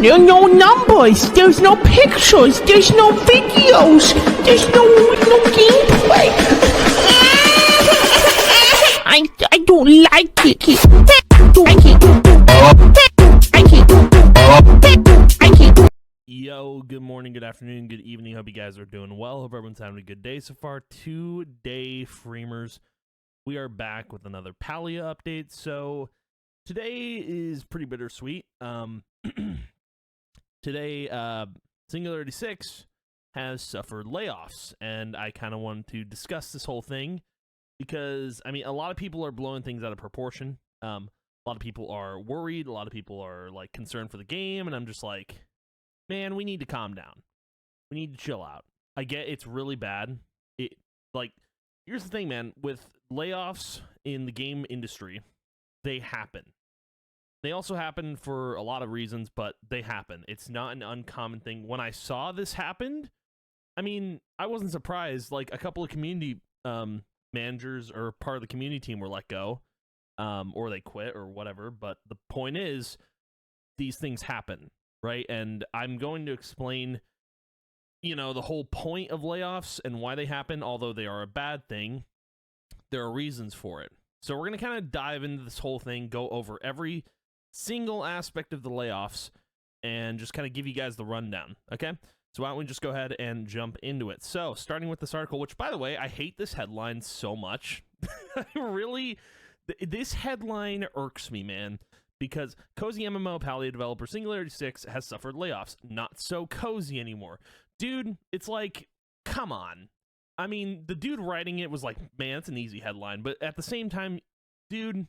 no numbers, there's no pictures, there's no videos, there's no gameplay. I don't like it. Yo, good morning, good afternoon, good evening. Hope you guys are doing well. Hope everyone's having a good day so far. Today, Freemers, we are back with another Palia update. So today is pretty bittersweet. Today, Singularity 6 has suffered layoffs, and I kind of wanted to discuss this whole thing because, I mean, a lot of people are blowing things out of proportion. A lot of people are worried. A lot of people are, like, concerned for the game, and I'm just like, man, we need to calm down. We need to chill out. I get it's really bad. Here's the thing, man. With layoffs in the game industry, they happen. They also happen for a lot of reasons, but they happen. It's not an uncommon thing. When I saw this happened, I mean, I wasn't surprised. Like, a couple of community managers or part of the community team were let go, or they quit or whatever. But the point is, these things happen, right? And I'm going to explain, you know, the whole point of layoffs and why they happen. Although they are a bad thing, there are reasons for it. So we're going to kind of dive into this whole thing, go over every single aspect of the layoffs, and just kind of give you guys the rundown, okay? So why don't we just go ahead and jump into it. So, starting with this article, which, by the way, I hate this headline so much. This headline irks me, man. Because cozy MMO Palia developer Singularity 6 has suffered layoffs. Not so cozy anymore. Dude, it's like, come on. I mean, the dude writing it was like, man, it's an easy headline. But at the same time, dude,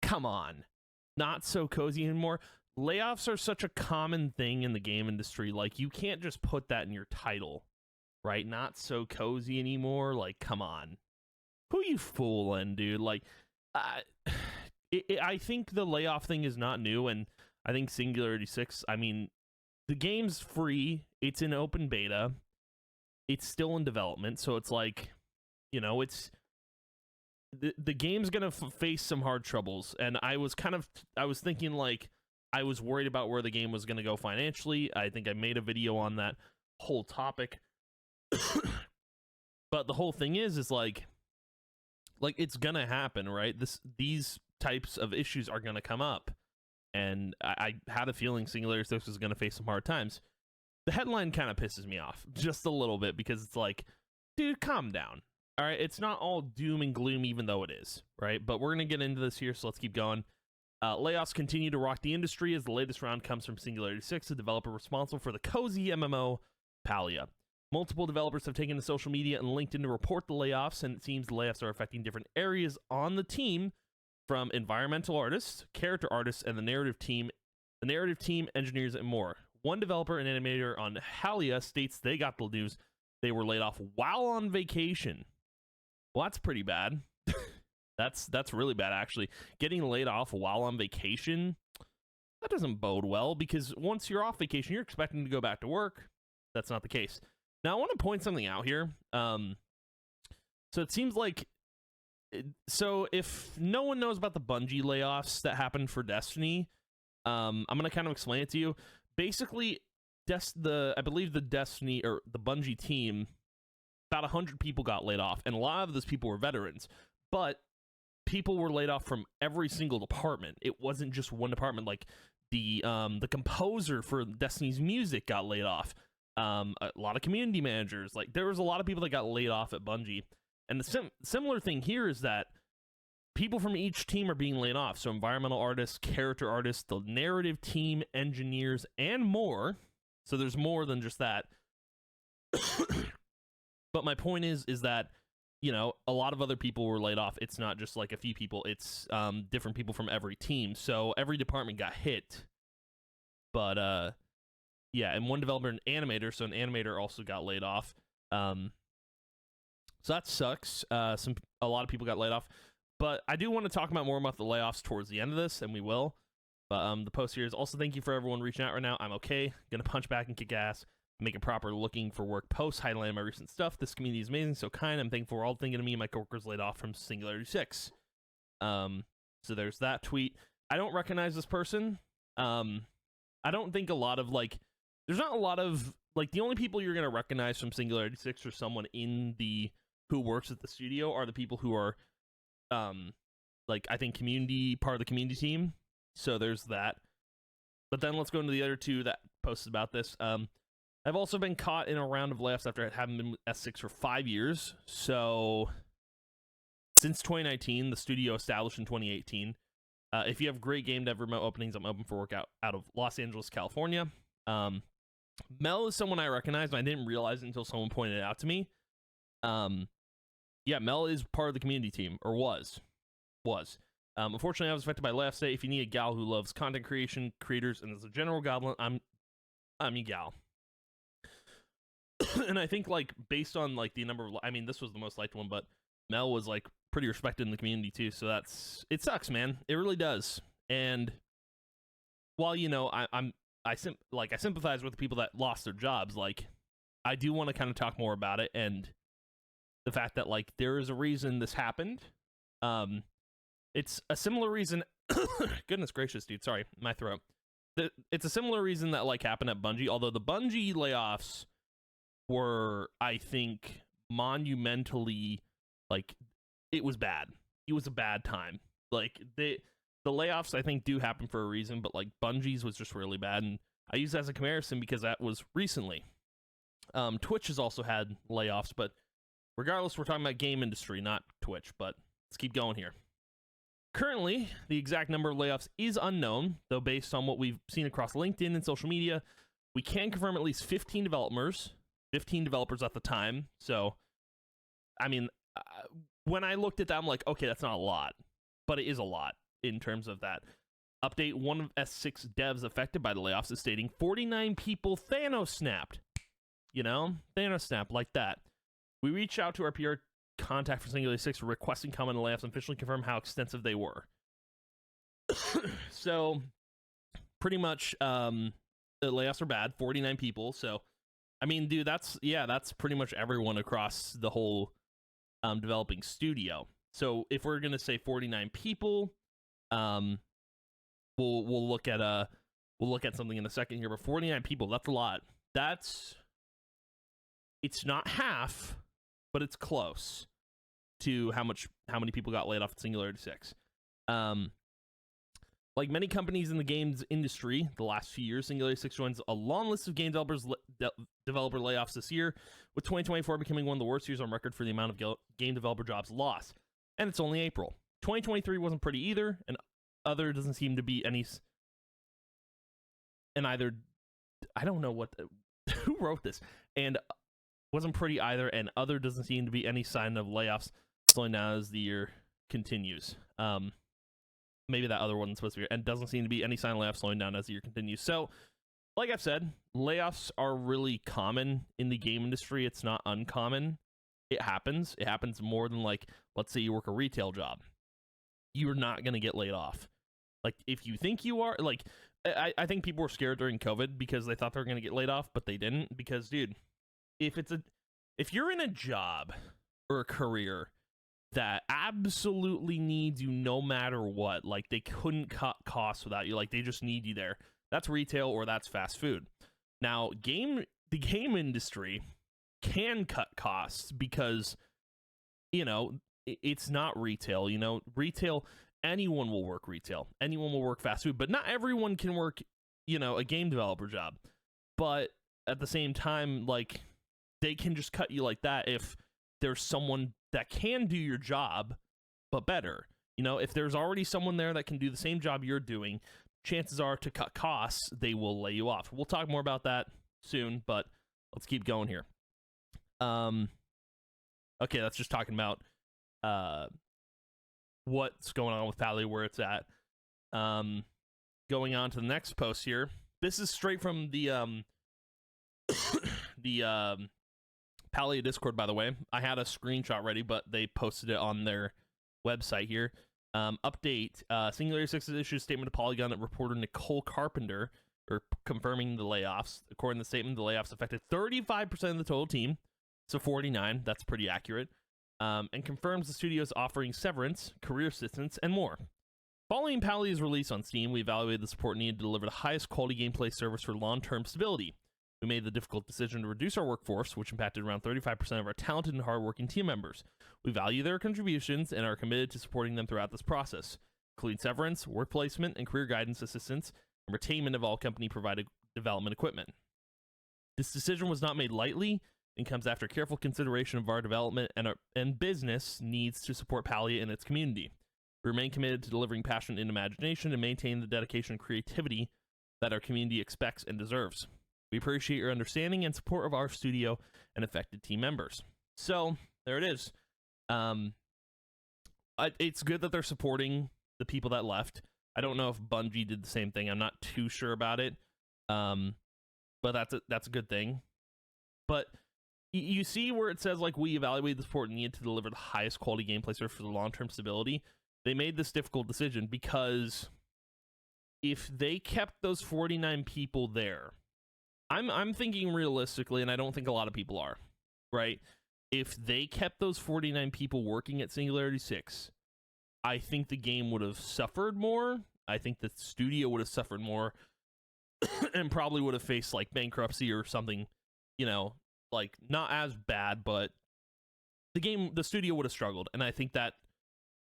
come on. Not so cozy anymore. Layoffs are such a common thing in the game industry. Like, you can't just put that in your title, right? Not so cozy anymore. Like, come on. Who you fooling, dude? Like, I think the layoff thing is not new, and I think Singularity 6, I mean, the game's free, it's in open beta, it's still in development, so it's like, you know, it's, the game's gonna face some hard troubles, and I was thinking, like, I was worried about where the game was gonna go financially. I think I made a video on that whole topic, but the whole thing is like, it's gonna happen, right? These types of issues are going to come up, and I had a feeling Singularity 6 was going to face some hard times. The headline kind of pisses me off just a little bit because it's like, dude, calm down. All right, it's not all doom and gloom, even though it is, right? But we're going to get into this here, so let's keep going. Layoffs continue to rock the industry as the latest round comes from Singularity 6, the developer responsible for the cozy MMO Palia. Multiple developers have taken to social media and LinkedIn to report the layoffs, and it seems the layoffs are affecting different areas on the team, from environmental artists, character artists, and the narrative team, engineers, and more. One developer and animator on Palia states they got the news they were laid off while on vacation. Well, that's pretty bad. That's really bad, actually. Getting laid off while on vacation, that doesn't bode well, because once you're off vacation, you're expecting to go back to work. That's not the case. Now, I want to point something out here. So it seems like, so if no one knows about the Bungie layoffs that happened for Destiny, I'm going to kind of explain it to you. Basically, I believe the Destiny, or the Bungie team, about 100 people got laid off, and a lot of those people were veterans, but people were laid off from every single department. It wasn't just one department. Like, the composer for Destiny's music got laid off. A lot of community managers, like, there was a lot of people that got laid off at Bungie. And the similar thing here is that people from each team are being laid off. So environmental artists, character artists, the narrative team, engineers, and more. So there's more than just that. But my point is that, you know, a lot of other people were laid off. It's not just like a few people. It's different people from every team. So every department got hit. But, yeah, and one developer and animator. So an animator also got laid off. So that sucks. A lot of people got laid off, but I do want to talk more about the layoffs towards the end of this, and we will. But the post here is also thank you for everyone reaching out right now. I'm okay. Gonna punch back and kick ass. Make a proper looking for work post. Highlight my recent stuff. This community is amazing, so kind. I'm thankful for all thinking of me and my coworkers laid off from Singularity 6. So there's that tweet. I don't recognize this person. I don't think a lot of like, there's not a lot of like, the only people you're gonna recognize from Singularity 6 or someone in the who works at the studio are the people who are like, I think part of the community team. So there's that. But then let's go into the other two that posted about this. I've also been caught in a round of layoffs after having been with S6 for 5 years. So since 2019, the studio established in 2018. If you have great game dev remote openings, I'm open for work out of Los Angeles, California. Mel is someone I recognize, and I didn't realize it until someone pointed it out to me. Yeah, Mel is part of the community team, or was. Unfortunately, I was affected by layoffs today. If you need a gal who loves content creation, creators, and is a general goblin, I'm your gal. And I think, like, based on, like, the number of, I mean, this was the most liked one, but Mel was, like, pretty respected in the community, too, so it sucks, man. It really does. And while, you know, I sympathize with the people that lost their jobs, like, I do want to kind of talk more about it, and the fact that, like, there is a reason this happened. It's a similar reason, goodness gracious, dude, sorry, my throat. It's a similar reason that, like, happened at Bungie, although the Bungie layoffs were, I think, monumentally, like, it was bad. It was a bad time. Like, the layoffs, I think, do happen for a reason, but, like, Bungie's was just really bad, and I use that as a comparison because that was recently. Twitch has also had layoffs, but regardless, we're talking about game industry, not Twitch, but let's keep going here. Currently, the exact number of layoffs is unknown, though based on what we've seen across LinkedIn and social media, we can confirm at least 15 developers at the time. So, I mean, when I looked at that, I'm like, okay, that's not a lot, but it is a lot in terms of that. Update, one of S6 devs affected by the layoffs is stating 49 people Thanos snapped. You know, Thanos snapped like that. We reached out to our PR contact for Singularity 6 requesting comment on layoffs and officially confirm how extensive they were. So, pretty much, the layoffs are bad. 49 people. So, I mean, dude, that's pretty much everyone across the whole developing studio. So, if we're gonna say 49 people, we'll look at something in a second here. But 49 people, that's a lot. It's not half, but it's close to how many people got laid off at Singularity 6. Like many companies in the games industry, the last few years, Singularity 6 joins a long list of game developer layoffs this year, with 2024 becoming one of the worst years on record for the amount of game developer jobs lost. And it's only April. 2023 wasn't pretty either, and other doesn't seem to be any. And either, I don't know who wrote this, and wasn't pretty either, and other doesn't seem to be any sign of layoffs slowing down as the year continues. Maybe that other one's supposed to be, and doesn't seem to be any sign of layoffs slowing down as the year continues. So, like I've said, layoffs are really common in the game industry. It's not uncommon. It happens. It happens more than, like, let's say you work a retail job. You're not going to get laid off. Like, if you think you are, like, I think people were scared during COVID because they thought they were going to get laid off, but they didn't. Because, dude, if you're in a job or a career that absolutely needs you no matter what, like, they couldn't cut costs without you, like, they just need you there, that's retail or that's fast food. Now, the game industry can cut costs because, you know, it's not retail. You know, retail, anyone will work retail, anyone will work fast food, but not everyone can work, you know, a game developer job. But at the same time, like, they can just cut you like that if there's someone that can do your job, but better. You know, if there's already someone there that can do the same job you're doing, chances are to cut costs, they will lay you off. We'll talk more about that soon, but let's keep going here. Okay, that's just talking about what's going on with Palia, where it's at. Going on to the next post here. This is straight from the Palia Discord, by the way. I had a screenshot ready, but they posted it on their website here. Update. Singularity 6 has issued a statement to Polygon that reporter Nicole Carpenter confirming the layoffs. According to the statement, the layoffs affected 35% of the total team. So 49, that's pretty accurate. And confirms the studio is offering severance, career assistance, and more. Following Palia's release on Steam, we evaluated the support needed to deliver the highest quality gameplay service for long-term stability. We made the difficult decision to reduce our workforce, which impacted around 35% of our talented and hardworking team members. We value their contributions and are committed to supporting them throughout this process, including severance, work placement, and career guidance assistance, and retainment of all company-provided development equipment. This decision was not made lightly and comes after careful consideration of our development and business needs to support Palia and its community. We remain committed to delivering passion and imagination and maintain the dedication and creativity that our community expects and deserves. We appreciate your understanding and support of our studio and affected team members. So, there it is. It's good that they're supporting the people that left. I don't know if Bungie did the same thing. I'm not too sure about it. But that's a good thing. But you see where it says, like, we evaluate the support needed to deliver the highest quality gameplay service for the long-term stability. They made this difficult decision because if they kept those 49 people there, I'm thinking realistically, and I don't think a lot of people are, right? If they kept those 49 people working at Singularity 6, I think the game would have suffered more. I think the studio would have suffered more and probably would have faced, like, bankruptcy or something, you know, like, not as bad, but the studio would have struggled. And I think that,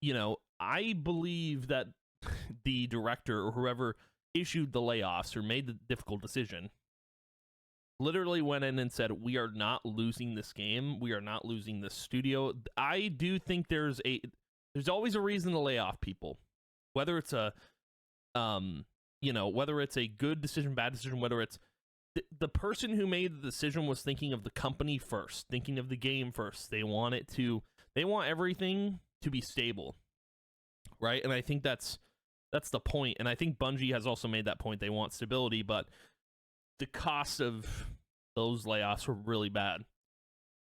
you know, I believe that the director or whoever issued the layoffs or made the difficult decision literally went in and said, we are not losing this game. We are not losing this studio. I do think there's always a reason to lay off people, whether it's a, you know, whether it's a good decision, bad decision, whether it's the person who made the decision was thinking of the company first, thinking of the game first. They want everything to be stable. Right. And I think that's the point. And I think Bungie has also made that point. They want stability, but the cost of those layoffs were really bad.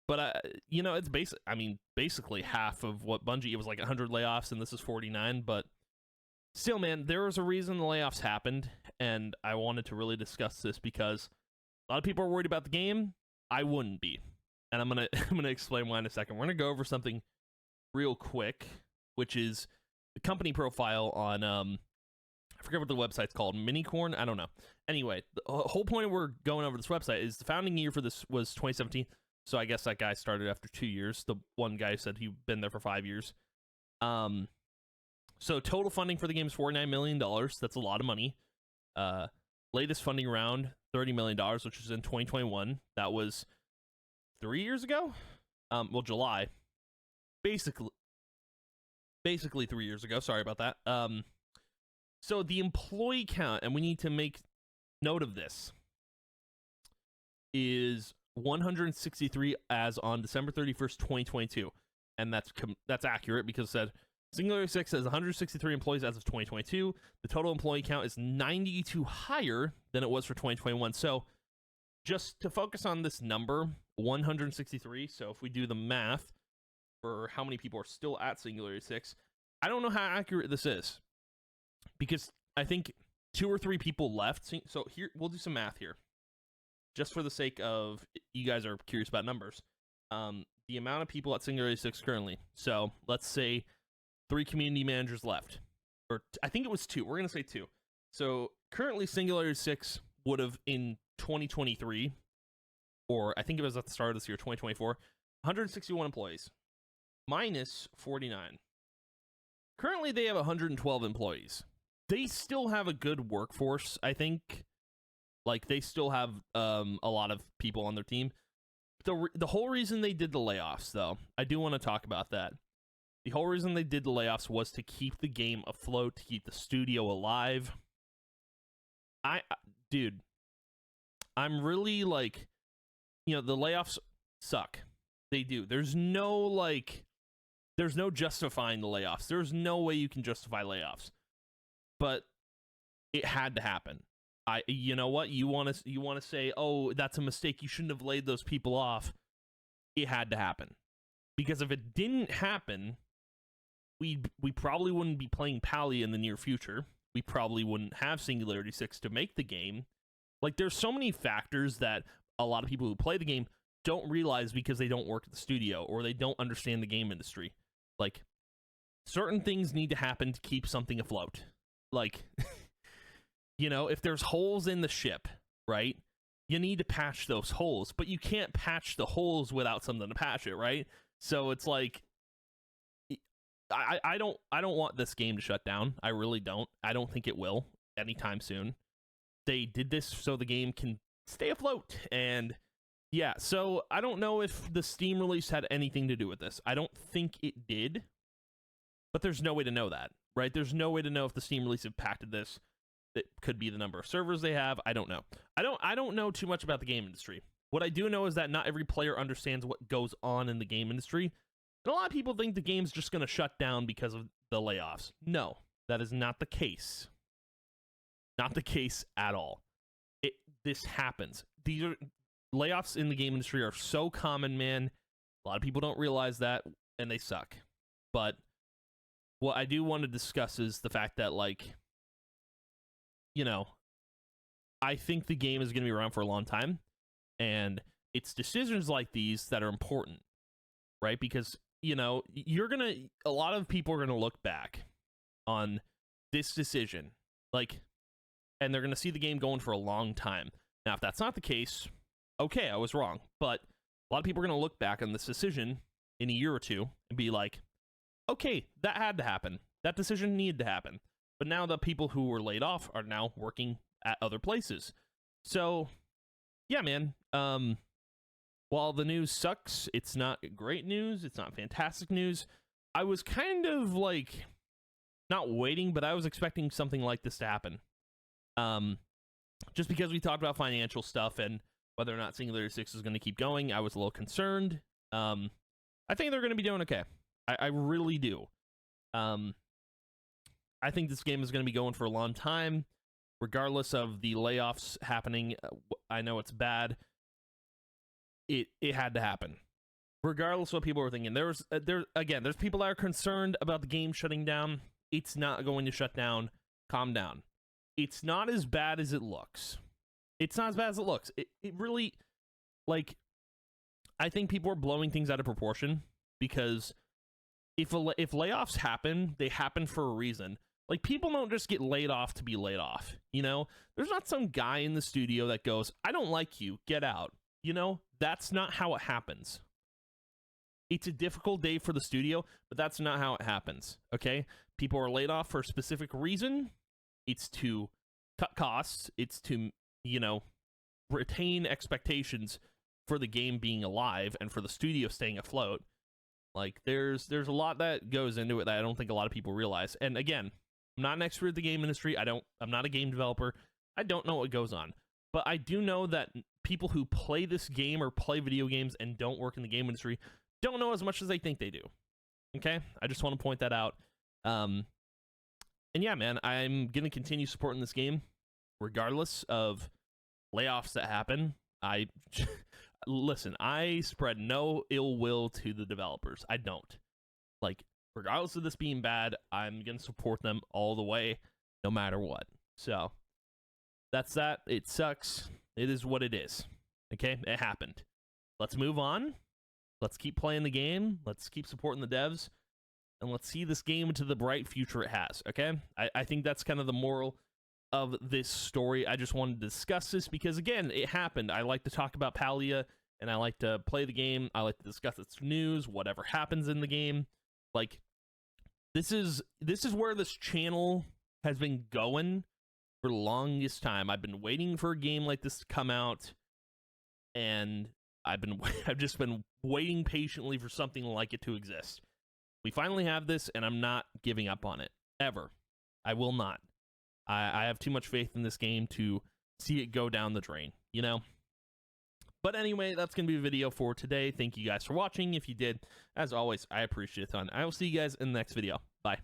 But, you know, it's basically half of what Bungie, it was like 100 layoffs and this is 49. But still, man, there was a reason the layoffs happened. And I wanted to really discuss this because a lot of people are worried about the game. I wouldn't be. And I'm going to explain why in a second. We're going to go over something real quick, which is the company profile on, I forget what the website's called, Minicorn? I don't know. Anyway, the whole point of we're going over this website is the founding year for this was 2017. So I guess that guy started after 2 years. The one guy said he'd been there for 5 years. So total funding for the game is $49 million. That's a lot of money. Latest funding round, $30 million, which is in 2021. That was 3 years ago? Well, July. Basically 3 years ago. Sorry about that. So the employee count, and we need to make note of this, is 163 as on December 31st, 2022. And that's accurate because it said Singularity 6 has 163 employees as of 2022. The total employee count is 92 higher than it was for 2021. So just to focus on this number, 163. So if we do the math for how many people are still at Singularity 6, I don't know how accurate this is because I think 2 or 3 people left. So here, we'll do some math here just for the sake of you guys are curious about numbers. The amount of people at Singularity 6 currently. So let's say 3 community managers left, or I think it was 2. We're going to say 2. So currently Singularity 6 would have in 2023, or I think it was at the start of this year, 2024, 161 employees minus 49. Currently they have 112 employees. They still have a good workforce, I think. Like, they still have a lot of people on their team. The whole reason they did the layoffs, though, I do want to talk about that. The whole reason they did the layoffs was to keep the game afloat, to keep the studio alive. Dude, I'm really, like, you know, the layoffs suck. They do. There's no justifying the layoffs. There's no way you can justify layoffs. But it had to happen. You know what? You want to say, oh, that's a mistake. You shouldn't have laid those people off. It had to happen. Because if it didn't happen, we probably wouldn't be playing Palia in the near future. We probably wouldn't have Singularity 6 to make the game. Like, there's so many factors that a lot of people who play the game don't realize because they don't work at the studio or they don't understand the game industry. Like, certain things need to happen to keep something afloat. Like, you know, if there's holes in the ship, right? You need to patch those holes, but you can't patch the holes without something to patch it, right? So it's like, I don't want this game to shut down. I really don't. I don't think it will anytime soon. They did this so the game can stay afloat, and yeah, so I don't know if the Steam release had anything to do with this. I don't think it did, but there's no way to know that, right? There's no way to know if the Steam release impacted this. It could be the number of servers they have. I don't know. I don't know too much about the game industry. What I do know is that not every player understands what goes on in the game industry. And a lot of people think the game's just going to shut down because of the layoffs. No, that is not the case. Not the case at all. This happens. These are layoffs in the game industry are so common, man. A lot of people don't realize that, and they suck. But what I do want to discuss is the fact that, like, you know, I think the game is going to be around for a long time, and it's decisions like these that are important, right? Because, you know, a lot of people are going to look back on this decision, like, and they're going to see the game going for a long time. Now, if that's not the case, okay, I was wrong. But a lot of people are going to look back on this decision in a year or two and be like, okay, that had to happen. That decision needed to happen. But now the people who were laid off are now working at other places. So, yeah, man. While the news sucks, it's not great news. It's not fantastic news. I was kind of like not waiting, but I was expecting something like this to happen. Just because we talked about financial stuff and whether or not Singularity 6 is going to keep going, I was a little concerned. I think they're going to be doing okay. I really do. I think this game is going to be going for a long time, regardless of the layoffs happening. I know it's bad. It had to happen, regardless of what people were thinking. There's people that are concerned about the game shutting down. It's not going to shut down. Calm down. It's not as bad as it looks. It's not as bad as it looks. It really, like, I think people are blowing things out of proportion, because if layoffs happen, they happen for a reason. Like, people don't just get laid off to be laid off, you know? There's not some guy in the studio that goes, I don't like you, get out. You know, that's not how it happens. It's a difficult day for the studio, but that's not how it happens, okay? People are laid off for a specific reason. It's to cut costs. It's to, you know, retain expectations for the game being alive and for the studio staying afloat. Like, there's a lot that goes into it that I don't think a lot of people realize. And again, I'm not an expert in the game industry. I'm not a game developer. I don't know what goes on. But I do know that people who play this game or play video games and don't work in the game industry don't know as much as they think they do. Okay? I just want to point that out. And yeah, man, I'm going to continue supporting this game regardless of layoffs that happen. Listen, I spread no ill will to the developers. I don't. Like, regardless of this being bad, I'm going to support them all the way, no matter what. So, that's that. It sucks. It is what it is. Okay? It happened. Let's move on. Let's keep playing the game. Let's keep supporting the devs. And let's see this game into the bright future it has. Okay? I think that's kind of the moral of this story. I just wanted to discuss this because, again, it happened. I like to talk about Palia, and I like to play the game. I like to discuss its news, whatever happens in the game. Like, this is where this channel has been going for the longest time. I've been waiting for a game like this to come out, and I've just been waiting patiently for something like it to exist. We finally have this, and I'm not giving up on it ever. I will not. I have too much faith in this game to see it go down the drain, you know? But anyway, that's going to be the video for today. Thank you guys for watching. If you did, as always, I appreciate it a ton. I will see you guys in the next video. Bye.